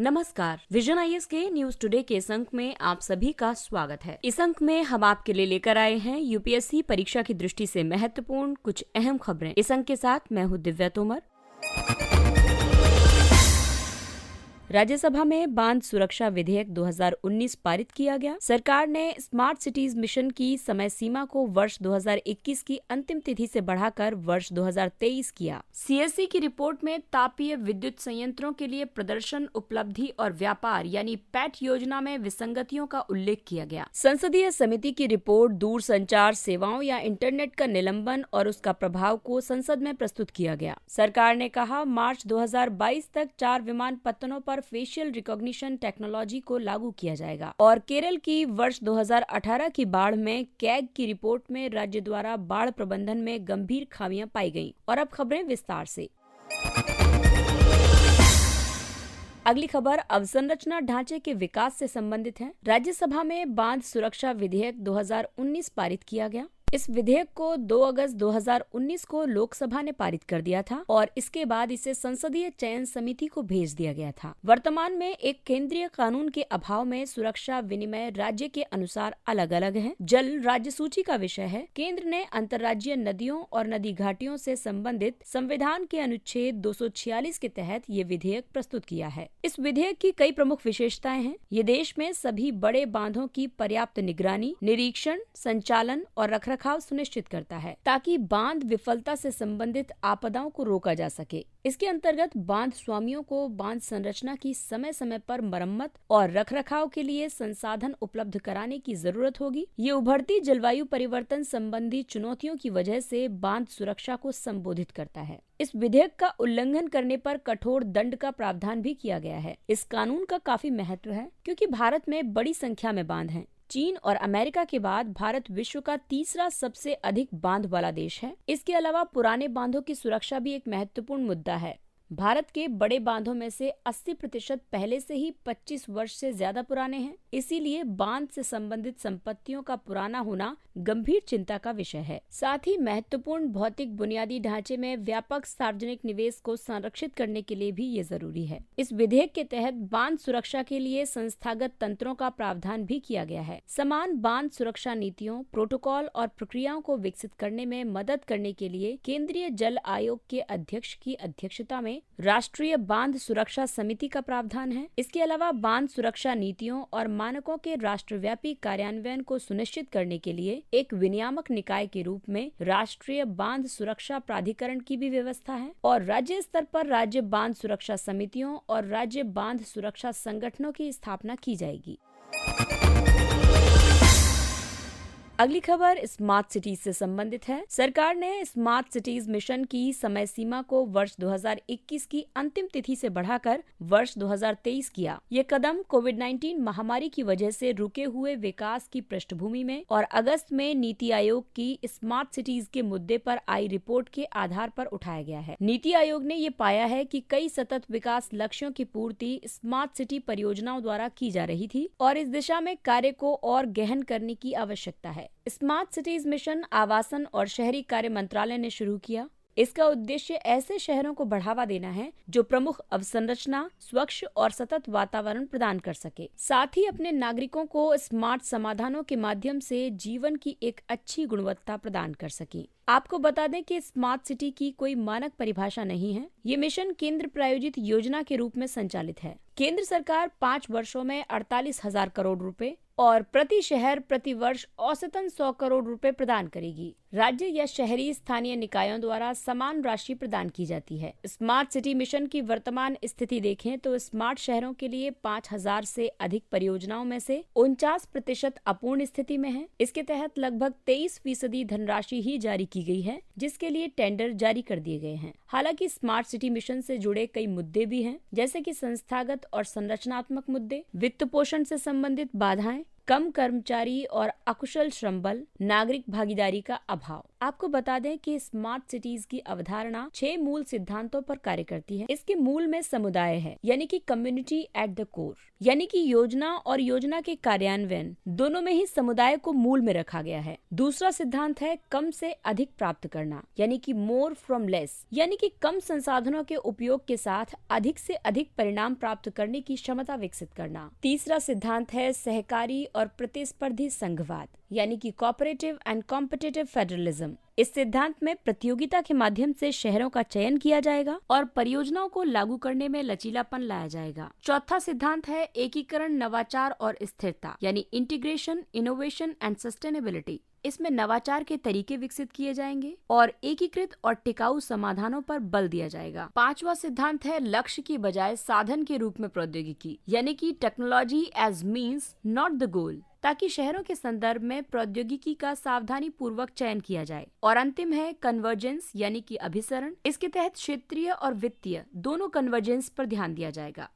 नमस्कार, vision IAS के news today के इस अंक में आप सभी का स्वागत है। इस अंक में हम आपके लिए लेकर आए हैं यूपीएससी परीक्षा की दृष्टि से महत्वपूर्ण कुछ अहम खबरें। इस अंक के साथ मैं हूँ दिव्या तोमर। राज्यसभा में बांध सुरक्षा विधेयक 2019 पारित किया गया। सरकार ने स्मार्ट सिटीज मिशन की समय सीमा को वर्ष 2021 की अंतिम तिथि से बढ़ाकर वर्ष 2023 किया। सीएससी की रिपोर्ट में तापीय विद्युत संयंत्रों के लिए प्रदर्शन, उपलब्धि और व्यापार यानी पैट योजना में विसंगतियों का उल्लेख किया गया। संसदीय समिति की रिपोर्ट दूर संचार सेवाओं या इंटरनेट का निलंबन और उसका प्रभाव को संसद में प्रस्तुत किया गया। सरकार ने कहा मार्च 2022 तक 4 विमानपत्तनों पर फेशियल रिकॉग्निशन टेक्नोलॉजी को लागू किया जाएगा। और केरल की वर्ष 2018 की बाढ़ में कैग की रिपोर्ट में राज्य द्वारा बाढ़ प्रबंधन में गंभीर खामियां पाई गईं। और अब खबरें विस्तार से। अगली खबर अवसंरचना ढांचे के विकास से संबंधित है। राज्यसभा में बांध सुरक्षा विधेयक 2019 पारित किया गया। इस विधेयक को 2 अगस्त 2019 को लोकसभा ने पारित कर दिया था और इसके बाद इसे संसदीय चयन समिति को भेज दिया गया था। वर्तमान में एक केंद्रीय कानून के अभाव में सुरक्षा विनिमय राज्य के अनुसार अलग अलग है। जल राज्य सूची का विषय है। केंद्र ने अंतर्राज्यीय नदियों और नदी घाटियों से संबंधित संविधान के अनुच्छेद 246 के तहत ये विधेयक प्रस्तुत किया है। इस विधेयक की कई प्रमुख विशेषताएं हैं। ये देश में सभी बड़े बांधों की पर्याप्त निगरानी, निरीक्षण, संचालन और रखरखाव सुनिश्चित करता है ताकि बांध विफलता से संबंधित आपदाओं को रोका जा सके। इसके अंतर्गत बांध स्वामियों को बांध संरचना की समय समय पर मरम्मत और रखरखाव के लिए संसाधन उपलब्ध कराने की जरूरत होगी। ये उभरती जलवायु परिवर्तन संबंधी चुनौतियों की वजह से बांध सुरक्षा को संबोधित करता है। इस विधेयक का उल्लंघन करने पर कठोर दंड का प्रावधान भी किया गया है। इस कानून का काफी महत्व है क्योंकि भारत में बड़ी संख्या में बांध हैं। चीन और अमेरिका के बाद भारत विश्व का तीसरा सबसे अधिक बांध वाला देश है। इसके अलावा पुराने बांधों की सुरक्षा भी एक महत्वपूर्ण मुद्दा है। भारत के बड़े बांधों में से 80% पहले से ही 25 वर्ष से ज्यादा पुराने हैं। इसीलिए बांध से संबंधित संपत्तियों का पुराना होना गंभीर चिंता का विषय है। साथ ही महत्वपूर्ण भौतिक बुनियादी ढांचे में व्यापक सार्वजनिक निवेश को संरक्षित करने के लिए भी ये जरूरी है। इस विधेयक के तहत बांध सुरक्षा के लिए संस्थागत तंत्रों का प्रावधान भी किया गया है। समान बांध सुरक्षा नीतियों, प्रोटोकॉल और प्रक्रियाओं को विकसित करने में मदद करने के लिए केंद्रीय जल आयोग के अध्यक्ष की अध्यक्षता में राष्ट्रीय बांध सुरक्षा समिति का प्रावधान है। इसके अलावा बांध सुरक्षा नीतियों और मानकों के राष्ट्रव्यापी कार्यान्वयन को सुनिश्चित करने के लिए एक विनियामक निकाय के रूप में राष्ट्रीय बांध सुरक्षा प्राधिकरण की भी व्यवस्था है और राज्य स्तर पर राज्य बांध सुरक्षा समितियों और राज्य बांध सुरक्षा संगठनों की स्थापना की जाएगी। अगली खबर स्मार्ट सिटीज से संबंधित है। सरकार ने स्मार्ट सिटीज मिशन की समय सीमा को वर्ष 2021 की अंतिम तिथि से बढ़ाकर वर्ष 2023 किया। ये कदम कोविड-19 महामारी की वजह से रुके हुए विकास की पृष्ठभूमि में और अगस्त में नीति आयोग की स्मार्ट सिटीज के मुद्दे पर आई रिपोर्ट के आधार पर उठाया गया है। नीति आयोग ने ये पाया है कि कई सतत विकास लक्ष्यों की पूर्ति स्मार्ट सिटी परियोजनाओं द्वारा की जा रही थी और इस दिशा में कार्य को और गहन करने की आवश्यकता है। स्मार्ट सिटीज मिशन आवासन और शहरी कार्य मंत्रालय ने शुरू किया। इसका उद्देश्य ऐसे शहरों को बढ़ावा देना है जो प्रमुख अवसंरचना, स्वच्छ और सतत वातावरण प्रदान कर सके। साथ ही अपने नागरिकों को स्मार्ट समाधानों के माध्यम से जीवन की एक अच्छी गुणवत्ता प्रदान कर सके। आपको बता दें कि स्मार्ट सिटी की कोई मानक परिभाषा नहीं है। ये मिशन केंद्र प्रायोजित योजना के रूप में संचालित है। केंद्र सरकार 5 वर्षों में 48,000 करोड़ रुपए और प्रति शहर प्रति वर्ष औसतन 100 करोड़ रुपए प्रदान करेगी। राज्य या शहरी स्थानीय निकायों द्वारा समान राशि प्रदान की जाती है। स्मार्ट सिटी मिशन की वर्तमान स्थिति देखें तो स्मार्ट शहरों के लिए 5,000 से अधिक परियोजनाओं में से 49% अपूर्ण स्थिति में है। इसके तहत लगभग 23% धनराशि ही जारी की गई है, जिसके लिए टेंडर जारी कर दिए गए हैं। हालांकि स्मार्ट सिटी मिशन से जुड़े कई मुद्दे भी हैं, जैसे कि संस्थागत और संरचनात्मक मुद्दे, वित्त पोषण से संबंधित बाधाएं, कम कर्मचारी और अकुशल श्रम बल, नागरिक भागीदारी का अभाव। आपको बता दें कि स्मार्ट सिटीज की अवधारणा 6 मूल सिद्धांतों पर कार्य करती है। इसके मूल में समुदाय है, यानी कि कम्युनिटी एट द कोर, यानी कि योजना और योजना के कार्यान्वयन दोनों में ही समुदाय को मूल में रखा गया है। दूसरा सिद्धांत है कम से अधिक प्राप्त करना, यानी कि मोर फ्रॉम लेस, यानी कि कम संसाधनों के उपयोग के साथ अधिक से अधिक परिणाम प्राप्त करने की क्षमता विकसित करना। तीसरा सिद्धांत है सहकारी और प्रतिस्पर्धी संघवाद, यानी कि कोऑपरेटिव एंड कॉम्पिटिटिव फेडरलिज्म। इस सिद्धांत में प्रतियोगिता के माध्यम से शहरों का चयन किया जाएगा और परियोजनाओं को लागू करने में लचीलापन लाया जाएगा। चौथा सिद्धांत है एकीकरण, नवाचार और स्थिरता, यानी इंटीग्रेशन, इनोवेशन एंड सस्टेनेबिलिटी। इसमें नवाचार के तरीके विकसित किए जाएंगे और एकीकृत और टिकाऊ समाधानों पर बल दिया जाएगा। पांचवा सिद्धांत है लक्ष्य की बजाय साधन के रूप में प्रौद्योगिकी, यानी कि technology as means not the goal, ताकि शहरों के संदर्भ में प्रौद्योगिकी का सावधानी पूर्वक चयन किया जाए। और अंतिम है कन्वर्जेंस, यानी कि अभिसरण। इसके तहत क्षेत्रीय और वित्तीय दोनों कन्वर्जेंस पर ध्यान दिया जाएगा।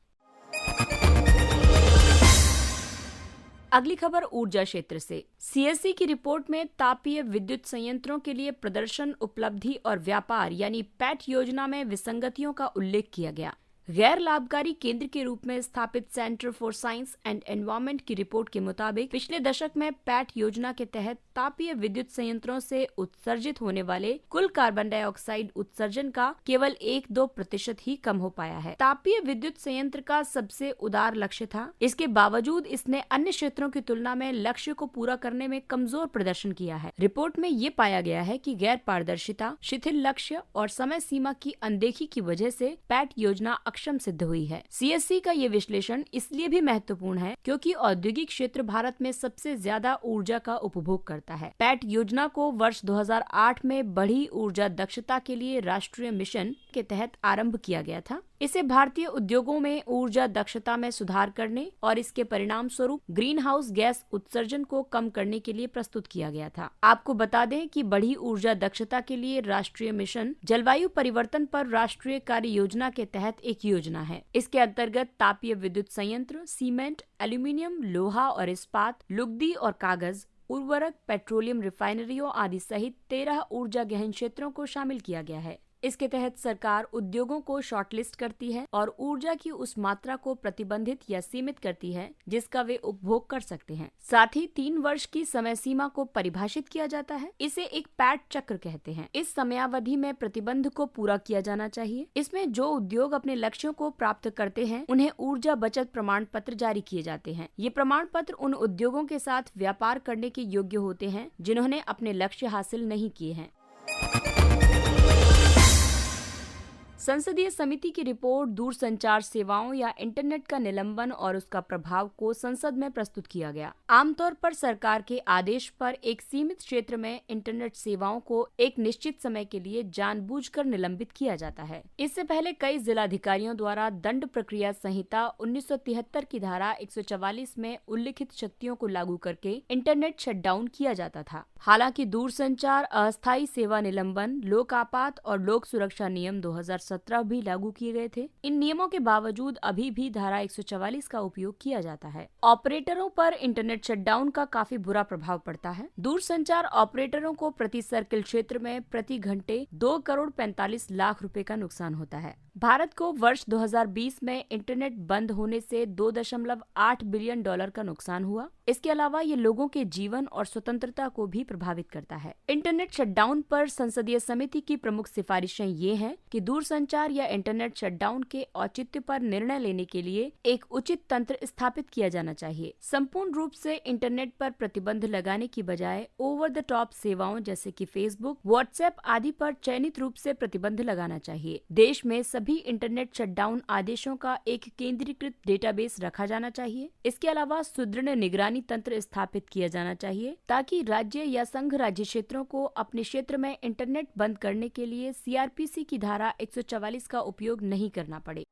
अगली खबर ऊर्जा क्षेत्र से। सीएससी की रिपोर्ट में तापीय विद्युत संयंत्रों के लिए प्रदर्शन, उपलब्धि और व्यापार यानी पैट योजना में विसंगतियों का उल्लेख किया गया। गैर लाभकारी केंद्र के रूप में स्थापित centre for science and environment की रिपोर्ट के मुताबिक पिछले दशक में पैट योजना के तहत तापीय विद्युत संयंत्रों से उत्सर्जित होने वाले कुल कार्बन डाइऑक्साइड उत्सर्जन का केवल 1-2% ही कम हो पाया है। तापीय विद्युत संयंत्र का सबसे उदार लक्ष्य था, इसके बावजूद इसने अन्य क्षेत्रों की तुलना में लक्ष्य को पूरा करने में कमजोर प्रदर्शन किया है। रिपोर्ट में ये पाया गया है कि गैर पारदर्शिता, शिथिल लक्ष्य और समय सीमा की अनदेखी की वजह से पैट योजना अक्षम सिद्ध हुई है। सीएससी का ये विश्लेषण इसलिए भी महत्वपूर्ण है क्योंकि औद्योगिक क्षेत्र भारत में सबसे ज्यादा ऊर्जा का उपभोग करता है। पैट योजना को वर्ष 2008 में बढ़ी ऊर्जा दक्षता के लिए राष्ट्रीय मिशन के तहत आरंभ किया गया था। इसे भारतीय उद्योगों में ऊर्जा दक्षता में सुधार करने और इसके परिणाम स्वरूप ग्रीन हाउस गैस उत्सर्जन को कम करने के लिए प्रस्तुत किया गया था। आपको बता दें कि बढ़ी ऊर्जा दक्षता के लिए राष्ट्रीय मिशन जलवायु परिवर्तन पर राष्ट्रीय कार्य योजना के तहत एक योजना है। इसके अंतर्गत तापीय विद्युत संयंत्र, सीमेंट, एल्यूमिनियम, लोहा और इस्पात, लुगदी और कागज, उर्वरक, पेट्रोलियम रिफाइनरियों आदि सहित 13 ऊर्जा गहन क्षेत्रों को शामिल किया गया है। इसके तहत सरकार उद्योगों को शॉर्टलिस्ट करती है और ऊर्जा की उस मात्रा को प्रतिबंधित या सीमित करती है जिसका वे उपभोग कर सकते हैं। साथ ही 3 वर्ष की समय सीमा को परिभाषित किया जाता है। इसे एक पैट चक्र कहते हैं। इस समयावधि में प्रतिबंध को पूरा किया जाना चाहिए। इसमें जो उद्योग अपने लक्ष्यों को प्राप्त करते हैं उन्हें ऊर्जा बचत प्रमाण पत्र जारी किए जाते हैं। ये प्रमाण पत्र उन उद्योगों के साथ व्यापार करने के योग्य होते हैं जिन्होंने अपने लक्ष्य हासिल नहीं किए हैं। संसदीय समिति की रिपोर्ट दूरसंचार सेवाओं या इंटरनेट का निलंबन और उसका प्रभाव को संसद में प्रस्तुत किया गया। आमतौर पर सरकार के आदेश पर एक सीमित क्षेत्र में इंटरनेट सेवाओं को एक निश्चित समय के लिए जानबूझकर निलंबित किया जाता है। इससे पहले कई जिलाधिकारियों द्वारा दंड प्रक्रिया संहिता 1973 की धारा 144 में उल्लिखित शक्तियों को लागू करके इंटरनेट शटडाउन किया जाता था। हालांकि दूरसंचार अस्थायी सेवा निलंबन, लोक आपात और लोक सुरक्षा नियम 2017 भी लागू किए गए थे। इन नियमों के बावजूद अभी भी धारा 144 का उपयोग किया जाता है। ऑपरेटरों पर इंटरनेट शटडाउन का काफी बुरा प्रभाव पड़ता है। दूरसंचार ऑपरेटरों को प्रति सर्किल क्षेत्र में प्रति घंटे 2,45,00,000 रुपए का नुकसान होता है। भारत को वर्ष 2020 में इंटरनेट बंद होने से $2.8 बिलियन का नुकसान हुआ। इसके अलावा ये लोगों के जीवन और स्वतंत्रता को भी प्रभावित करता है। इंटरनेट शटडाउन पर संसदीय समिति की प्रमुख सिफारिशें ये हैं कि दूरसंचार या इंटरनेट शटडाउन के औचित्य पर निर्णय लेने के लिए एक उचित तंत्र स्थापित किया जाना चाहिए। संपूर्ण रूप से इंटरनेट पर प्रतिबंध लगाने की बजाय ओवर द टॉप सेवाओं जैसे कि फेसबुक, व्हाट्सएप आदि पर चयनित रूप से प्रतिबंध लगाना चाहिए। देश में सभी इंटरनेट शटडाउन आदेशों का एक केंद्रीकृत डेटाबेस रखा जाना चाहिए। इसके अलावा सुदृढ़ निगरानी तंत्र स्थापित किया जाना चाहिए ताकि राज्य या संघ राज्य क्षेत्रों को अपने क्षेत्र में इंटरनेट बंद करने के लिए सीआरपीसी की धारा 144 का उपयोग नहीं करना पड़े।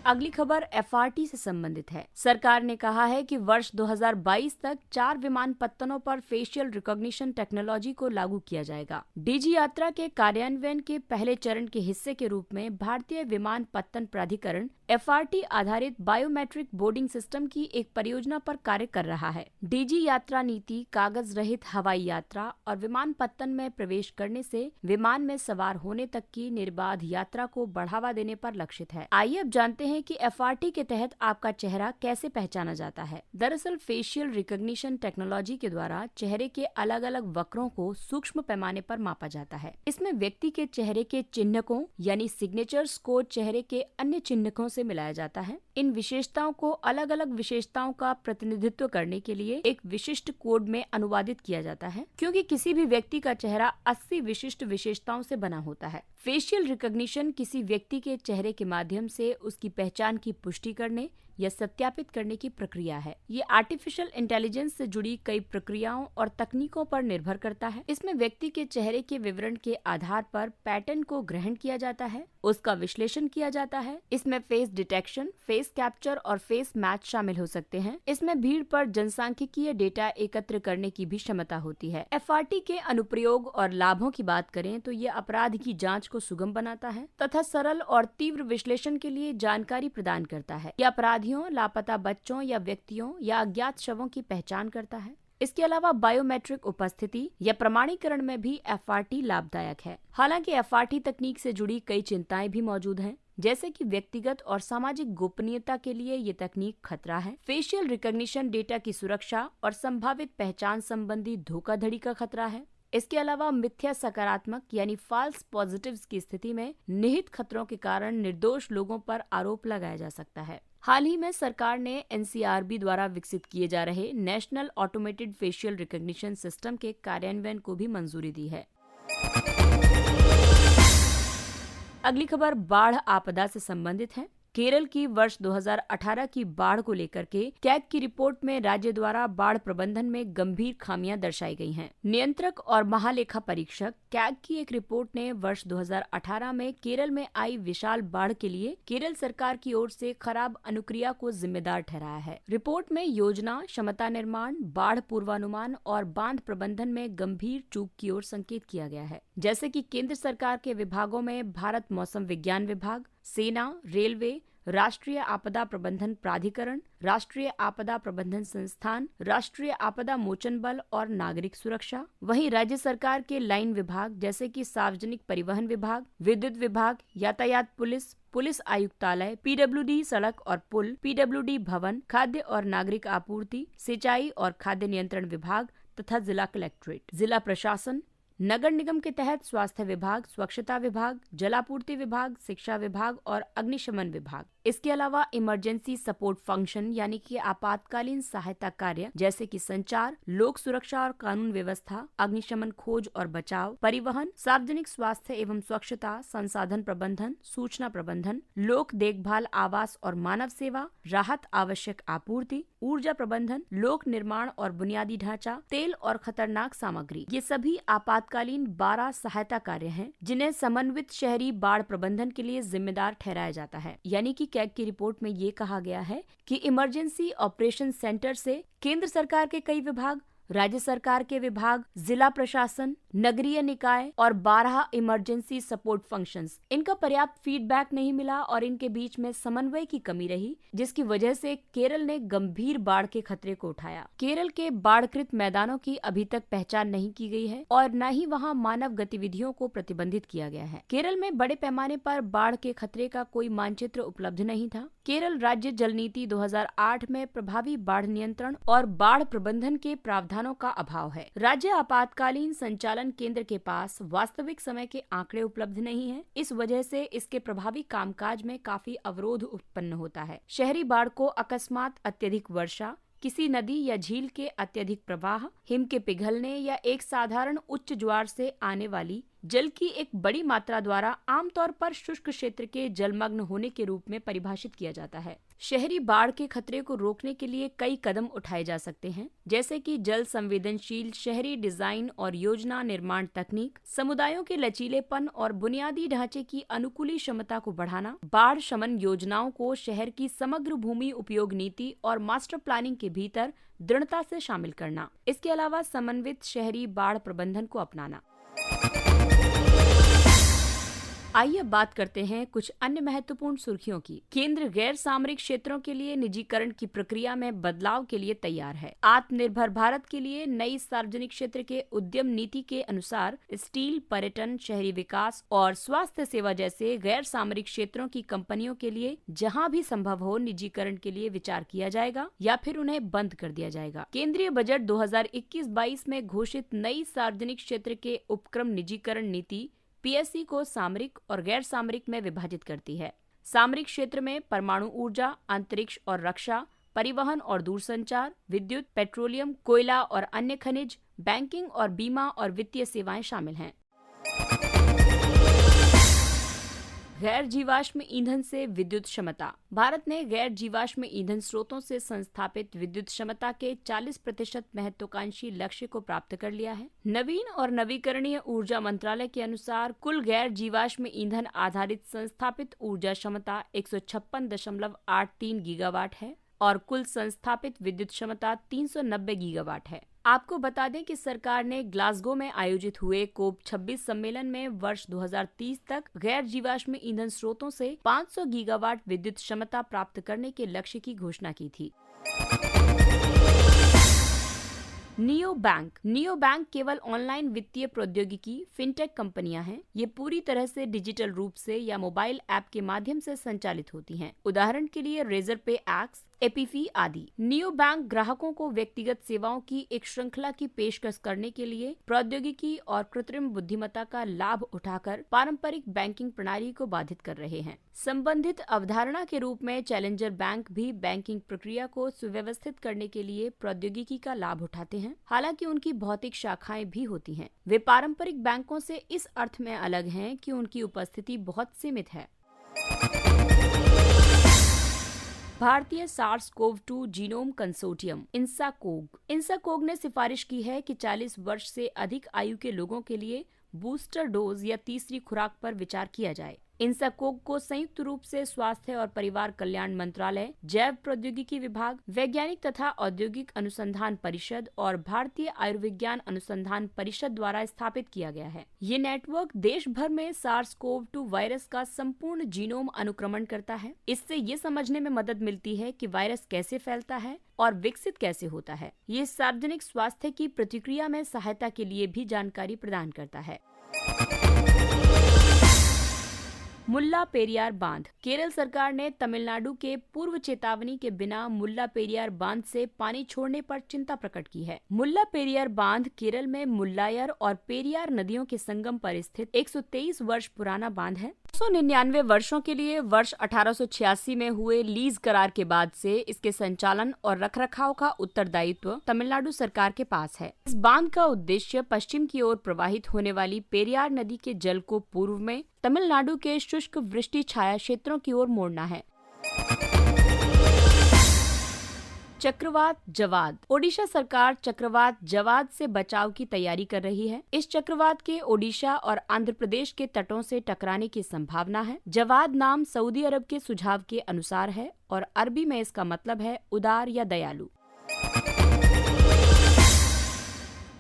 अगली खबर एफआरटी से संबंधित है। सरकार ने कहा है कि वर्ष 2022 तक 4 विमानपत्तनों पर फेशियल रिकॉग्निशन टेक्नोलॉजी को लागू किया जाएगा। डीजी यात्रा के कार्यान्वयन के पहले चरण के हिस्से के रूप में भारतीय विमानपत्तन प्राधिकरण FRT आधारित बायोमेट्रिक बोर्डिंग सिस्टम की एक परियोजना पर कार्य कर रहा है। DG यात्रा नीति कागज रहित हवाई यात्रा और विमानपत्तन में प्रवेश करने से विमान में सवार होने तक की निर्बाध यात्रा को बढ़ावा देने पर लक्षित है। आइए अब जानते हैं कि FRT के तहत आपका चेहरा कैसे पहचाना जाता है। दरअसल फेशियल रिकॉग्निशन टेक्नोलॉजी के द्वारा चेहरे के अलग अलग वक्रों को सूक्ष्म पैमाने पर मापा जाता है। इसमें व्यक्ति के चेहरे के चिन्हकों यानी सिग्नेचर्स को चेहरे के अन्य चिन्हकों से मिलाया जाता है। इन विशेषताओं को अलग अलग विशेषताओं का प्रतिनिधित्व करने के लिए एक विशिष्ट कोड में अनुवादित किया जाता है, क्योंकि किसी भी व्यक्ति का चेहरा 80 विशिष्ट विशेषताओं से बना होता है। फेशियल रिकॉग्निशन किसी व्यक्ति के चेहरे के माध्यम से उसकी पहचान की पुष्टि करने या सत्यापित करने की प्रक्रिया है। ये आर्टिफिशियल इंटेलिजेंस से जुड़ी कई प्रक्रियाओं और तकनीकों पर निर्भर करता है। इसमें व्यक्ति के चेहरे के विवरण के आधार पर पैटर्न को ग्रहण किया जाता है, उसका विश्लेषण किया जाता है। इसमें फेस डिटेक्शन, फेस कैप्चर और फेस मैच शामिल हो सकते हैं। इसमें भीड़ पर जनसांख्यिकीय डेटा एकत्र करने की भी क्षमता होती है। FRT के अनुप्रयोग और लाभों की बात करें तो ये अपराध की जांच को सुगम बनाता है तथा सरल और तीव्र विश्लेषण के लिए जानकारी प्रदान करता है। यह अपराधियों, लापता बच्चों या व्यक्तियों या अज्ञात शवों की पहचान करता है। इसके अलावा बायोमेट्रिक उपस्थिति या प्रमाणीकरण में भी FRT लाभदायक है। हालांकि FRT तकनीक से जुड़ी कई चिंताएं भी मौजूद हैं, जैसे कि व्यक्तिगत और सामाजिक गोपनीयता के लिए ये तकनीक खतरा है। फेशियल रिकॉग्निशन डेटा की सुरक्षा और संभावित पहचान संबंधी धोखाधड़ी का खतरा है। इसके अलावा मिथ्या सकारात्मक यानी फॉल्स पॉजिटिव्स की स्थिति में निहित खतरों के कारण निर्दोष लोगों पर आरोप लगाया जा सकता है। हाल ही में सरकार ने NCRB द्वारा विकसित किए जा रहे national automated facial recognition system के कार्यान्वयन को भी मंजूरी दी है। अगली खबर बाढ़ आपदा से संबंधित है। केरल की वर्ष 2018 की बाढ़ को लेकर के कैग की रिपोर्ट में राज्य द्वारा बाढ़ प्रबंधन में गंभीर खामियां दर्शाई गई हैं। नियंत्रक और महालेखा परीक्षक कैग की एक रिपोर्ट ने वर्ष 2018 में केरल में आई विशाल बाढ़ के लिए केरल सरकार की ओर से खराब अनुक्रिया को जिम्मेदार ठहराया है। रिपोर्ट में योजना, क्षमता निर्माण, बाढ़ पूर्वानुमान और बांध प्रबंधन में गंभीर चूक की ओर संकेत किया गया है। जैसे कि केंद्र सरकार के विभागों में भारत मौसम विज्ञान विभाग, सेना, रेलवे, राष्ट्रीय आपदा प्रबंधन प्राधिकरण, राष्ट्रीय आपदा प्रबंधन संस्थान, राष्ट्रीय आपदा मोचन बल और नागरिक सुरक्षा। वहीं राज्य सरकार के लाइन विभाग जैसे कि सार्वजनिक परिवहन विभाग, विद्युत विभाग, यातायात पुलिस, पुलिस आयुक्तालय, PWD सड़क और पुल, PWD भवन, खाद्य और नागरिक आपूर्ति, सिंचाई और खाद्य नियंत्रण विभाग तथा जिला कलेक्ट्रेट, जिला प्रशासन, नगर निगम के तहत स्वास्थ्य विभाग, स्वच्छता विभाग, जलापूर्ति विभाग, शिक्षा विभाग और अग्निशमन विभाग। इसके अलावा इमरजेंसी सपोर्ट फंक्शन यानी कि आपातकालीन सहायता कार्य जैसे कि संचार, लोक सुरक्षा और कानून व्यवस्था, अग्निशमन खोज और बचाव, परिवहन, सार्वजनिक स्वास्थ्य एवं स्वच्छता, संसाधन प्रबंधन, सूचना प्रबंधन, लोक देखभाल, आवास और मानव सेवा, राहत आवश्यक आपूर्ति, ऊर्जा प्रबंधन, लोक निर्माण और बुनियादी ढांचा, तेल और खतरनाक सामग्री, ये सभी आपातकालीन 12 सहायता कार्य हैं जिन्हें समन्वित शहरी बाढ़ प्रबंधन के लिए जिम्मेदार ठहराया जाता है। यानी कि कैग की रिपोर्ट में ये कहा गया है कि इमरजेंसी ऑपरेशन सेंटर से केंद्र सरकार के कई विभाग, राज्य सरकार के विभाग, जिला प्रशासन, नगरीय निकाय और 12 इमरजेंसी सपोर्ट फंक्शंस, इनका पर्याप्त फीडबैक नहीं मिला और इनके बीच में समन्वय की कमी रही, जिसकी वजह से केरल ने गंभीर बाढ़ के खतरे को उठाया। केरल के बाढ़कृत मैदानों की अभी तक पहचान नहीं की गई है और न ही वहां मानव गतिविधियों को प्रतिबंधित किया गया है। केरल में बड़े पैमाने पर बाढ़ के खतरे का कोई मानचित्र उपलब्ध नहीं था। केरल राज्य जल नीति 2008 में प्रभावी बाढ़ नियंत्रण और बाढ़ प्रबंधन के प्रावधानों का अभाव है। राज्य आपातकालीन संचालन केंद्र के पास वास्तविक समय के आंकड़े उपलब्ध नहीं हैं। इस वजह से इसके प्रभावी कामकाज में काफी अवरोध उत्पन्न होता है। शहरी बाढ़ को अकस्मात अत्यधिक वर्षा, किसी नदी या झील के अत्यधिक प्रवाह, हिम के पिघलने या एक साधारण उच्च ज्वार से आने वाली जल की एक बड़ी मात्रा द्वारा आमतौर पर शुष्क क्षेत्र के जलमग्न होने के रूप में परिभाषित किया जाता है। शहरी बाढ़ के खतरे को रोकने के लिए कई कदम उठाए जा सकते हैं, जैसे कि जल संवेदनशील शहरी डिजाइन और योजना निर्माण तकनीक, समुदायों के लचीलेपन और बुनियादी ढांचे की अनुकूली क्षमता को बढ़ाना, बाढ़ शमन योजनाओं को शहर की समग्र भूमि उपयोग नीति और मास्टर प्लानिंग के भीतर दृढ़ता से शामिल करना। इसके अलावा समन्वित शहरी बाढ़ प्रबंधन को अपनाना। आइए बात करते हैं कुछ अन्य महत्वपूर्ण सुर्खियों की। केंद्र गैर सामरिक क्षेत्रों के लिए निजीकरण की प्रक्रिया में बदलाव के लिए तैयार है। आत्मनिर्भर भारत के लिए नई सार्वजनिक क्षेत्र के उद्यम नीति के अनुसार स्टील, पर्यटन, शहरी विकास और स्वास्थ्य सेवा जैसे गैर सामरिक क्षेत्रों की कंपनियों के लिए जहां भी संभव हो निजीकरण के लिए विचार किया जाएगा या फिर उन्हें बंद कर दिया जाएगा। केंद्रीय बजट 2021-22 में घोषित नई सार्वजनिक क्षेत्र के उपक्रम निजीकरण नीति पीएससी को सामरिक और गैर सामरिक में विभाजित करती है। सामरिक क्षेत्र में परमाणु ऊर्जा, अंतरिक्ष और रक्षा, परिवहन और दूरसंचार, विद्युत, पेट्रोलियम, कोयला और अन्य खनिज, बैंकिंग और बीमा और वित्तीय सेवाएं शामिल हैं। गैर जीवाश्म ईंधन से विद्युत क्षमता। भारत ने गैर जीवाश्म ईंधन स्रोतों से संस्थापित विद्युत क्षमता के 40% महत्वाकांक्षी लक्ष्य को प्राप्त कर लिया है। नवीन और नवीकरणीय ऊर्जा मंत्रालय के अनुसार कुल गैर जीवाश्म ईंधन आधारित संस्थापित ऊर्जा क्षमता 156.83 गीगावाट है और कुल संस्थापित विद्युत क्षमता 390 गीगावाट है। आपको बता दें कि सरकार ने ग्लासगो में आयोजित हुए कोप 26 सम्मेलन में वर्ष 2030 तक गैर जीवाश्म ईंधन स्रोतों से 500 गीगावाट विद्युत क्षमता प्राप्त करने के लक्ष्य की घोषणा की थी। नियो बैंक केवल ऑनलाइन वित्तीय प्रौद्योगिकी फिनटेक कंपनियां हैं। ये पूरी तरह से डिजिटल रूप से या मोबाइल ऐप के माध्यम से संचालित होती हैं। उदाहरण के लिए रेजर पे एक्स, एपीफी आदि। नियो बैंक ग्राहकों को व्यक्तिगत सेवाओं की एक श्रृंखला की पेशकश करने के लिए प्रौद्योगिकी और कृत्रिम बुद्धिमत्ता का लाभ उठाकर पारंपरिक बैंकिंग प्रणाली को बाधित कर रहे हैं। संबंधित अवधारणा के रूप में चैलेंजर बैंक भी बैंकिंग प्रक्रिया को सुव्यवस्थित करने के लिए प्रौद्योगिकी का लाभ उठाते हैं। हालांकि उनकी भौतिक शाखाएं भी होती हैं। वे पारंपरिक बैंकों से इस अर्थ में अलग हैं कि उनकी उपस्थिति बहुत सीमित है। भारतीय सार्स-कोव-2 जीनोम कंसोर्टियम इंसाकोग ने सिफारिश की है कि 40 वर्ष से अधिक आयु के लोगों के लिए बूस्टर डोज या तीसरी खुराक पर विचार किया जाए। इंसाकोग को संयुक्त रूप से स्वास्थ्य और परिवार कल्याण मंत्रालय, जैव प्रौद्योगिकी विभाग, वैज्ञानिक तथा औद्योगिक अनुसंधान परिषद और भारतीय आयुर्विज्ञान अनुसंधान परिषद द्वारा स्थापित किया गया है। ये नेटवर्क देश भर में सार्स-कोव-2 वायरस का संपूर्ण जीनोम अनुक्रमण करता है। इससे ये समझने में मदद मिलती है कि वायरस कैसे फैलता है और विकसित कैसे होता है। ये सार्वजनिक स्वास्थ्य की प्रतिक्रिया में सहायता के लिए भी जानकारी प्रदान करता है। मुल्ला पेरियार बांध। केरल सरकार ने तमिलनाडु के पूर्व चेतावनी के बिना मुल्ला पेरियार बांध से पानी छोड़ने पर चिंता प्रकट की है। मुल्ला पेरियार बांध केरल में मुल्लायर और पेरियार नदियों के संगम पर स्थित 123 वर्ष पुराना बांध है। 199 वर्षों के लिए वर्ष 1886 में हुए लीज करार के बाद से इसके संचालन और रखरखाव का उत्तरदायित्व तमिलनाडु सरकार के पास है। इस बांध का उद्देश्य पश्चिम की ओर प्रवाहित होने वाली पेरियार नदी के जल को पूर्व में तमिलनाडु के शुष्क वृष्टि छाया क्षेत्रों की ओर मोड़ना है। चक्रवात जवाद। ओडिशा सरकार चक्रवात जवाद से बचाव की तैयारी कर रही है। इस चक्रवात के ओडिशा और आंध्र प्रदेश के तटों से टकराने की संभावना है। जवाद नाम सऊदी अरब के सुझाव के अनुसार है और अरबी में इसका मतलब है उदार या दयालु।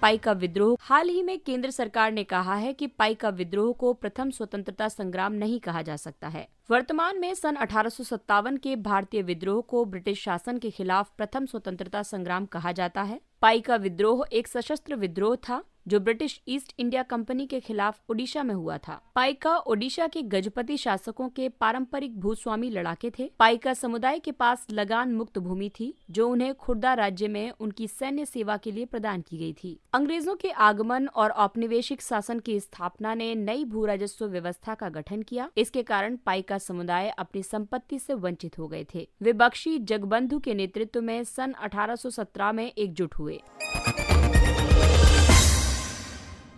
पाइका विद्रोह। हाल ही में केंद्र सरकार ने कहा है कि पाइका विद्रोह को प्रथम स्वतंत्रता संग्राम नहीं कहा जा सकता है। वर्तमान में सन 1857 के भारतीय विद्रोह को ब्रिटिश शासन के खिलाफ प्रथम स्वतंत्रता संग्राम कहा जाता है। पाइका विद्रोह एक सशस्त्र विद्रोह था जो ब्रिटिश ईस्ट इंडिया कंपनी के खिलाफ ओडिशा में हुआ था। पाइका ओडिशा के गजपति शासकों के पारंपरिक भूस्वामी लड़ाके थे। पाइका समुदाय के पास लगान मुक्त भूमि थी जो उन्हें खुर्दा राज्य में उनकी सैन्य सेवा के लिए प्रदान की गई थी। अंग्रेजों के आगमन और औपनिवेशिक शासन की स्थापना ने नई भू राजस्व व्यवस्था का गठन किया। इसके कारण पाइका समुदाय अपनी संपत्ति से वंचित हो गए थे। वे बख्शी जगबंधु के नेतृत्व में सन 1817 में एकजुट हुए।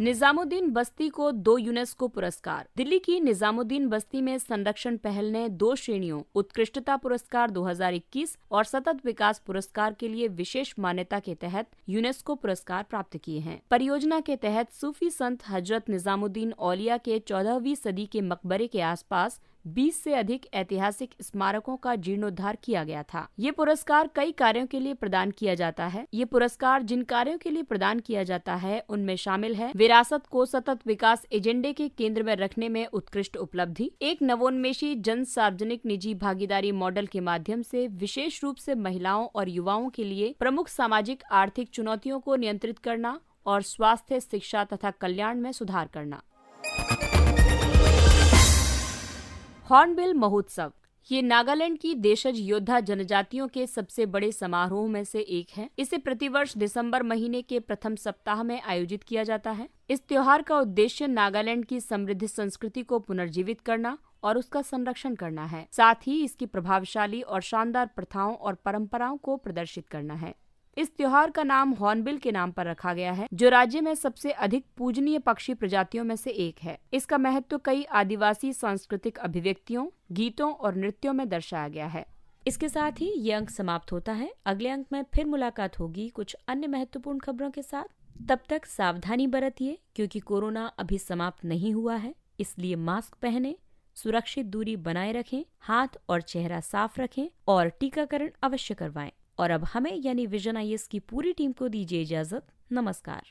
निजामुद्दीन बस्ती को 2 यूनेस्को पुरस्कार। दिल्ली की निजामुद्दीन बस्ती में संरक्षण पहल ने 2 श्रेणियों उत्कृष्टता पुरस्कार 2021 और सतत विकास पुरस्कार के लिए विशेष मान्यता के तहत यूनेस्को पुरस्कार प्राप्त किए हैं। परियोजना के तहत सूफी संत हजरत निजामुद्दीन औलिया के 14वीं सदी के मकबरे के आसपास 20 से अधिक ऐतिहासिक स्मारकों का जीर्णोद्धार किया गया था। ये पुरस्कार कई कार्यों के लिए प्रदान किया जाता है। ये पुरस्कार जिन कार्यों के लिए प्रदान किया जाता है उनमें शामिल है विरासत को सतत विकास एजेंडे के केंद्र में रखने में उत्कृष्ट उपलब्धि, एक नवोन्मेषी जन सार्वजनिक निजी भागीदारी मॉडल के माध्यम से विशेष रूप से महिलाओं और युवाओं के लिए प्रमुख सामाजिक आर्थिक चुनौतियों को नियंत्रित करना और स्वास्थ्य, शिक्षा तथा कल्याण में सुधार करना। हॉर्नबिल महोत्सव ये नागालैंड की देशज योद्धा जनजातियों के सबसे बड़े समारोह में से एक है। इसे प्रतिवर्ष दिसंबर महीने के प्रथम सप्ताह में आयोजित किया जाता है। इस त्योहार का उद्देश्य नागालैंड की समृद्ध संस्कृति को पुनर्जीवित करना और उसका संरक्षण करना है। साथ ही इसकी प्रभावशाली और शानदार प्रथाओं और परंपराओं को प्रदर्शित करना है। इस त्योहार का नाम हॉर्नबिल के नाम पर रखा गया है, जो राज्य में सबसे अधिक पूजनीय पक्षी प्रजातियों में से एक है। इसका महत्व कई आदिवासी सांस्कृतिक अभिव्यक्तियों, गीतों और नृत्यों में दर्शाया गया है। इसके साथ ही ये अंक समाप्त होता है। अगले अंक में फिर मुलाकात होगी कुछ अन्य महत्वपूर्ण खबरों के साथ। तब तक सावधानी बरतिए, क्योंकि कोरोना अभी समाप्त नहीं हुआ है। इसलिए मास्क पहने, सुरक्षित दूरी बनाए रखें, हाथ और चेहरा साफ रखें और टीकाकरण अवश्य करवाएं। और अब हमें यानी विजन IAS की पूरी टीम को दीजिए इजाजत। नमस्कार।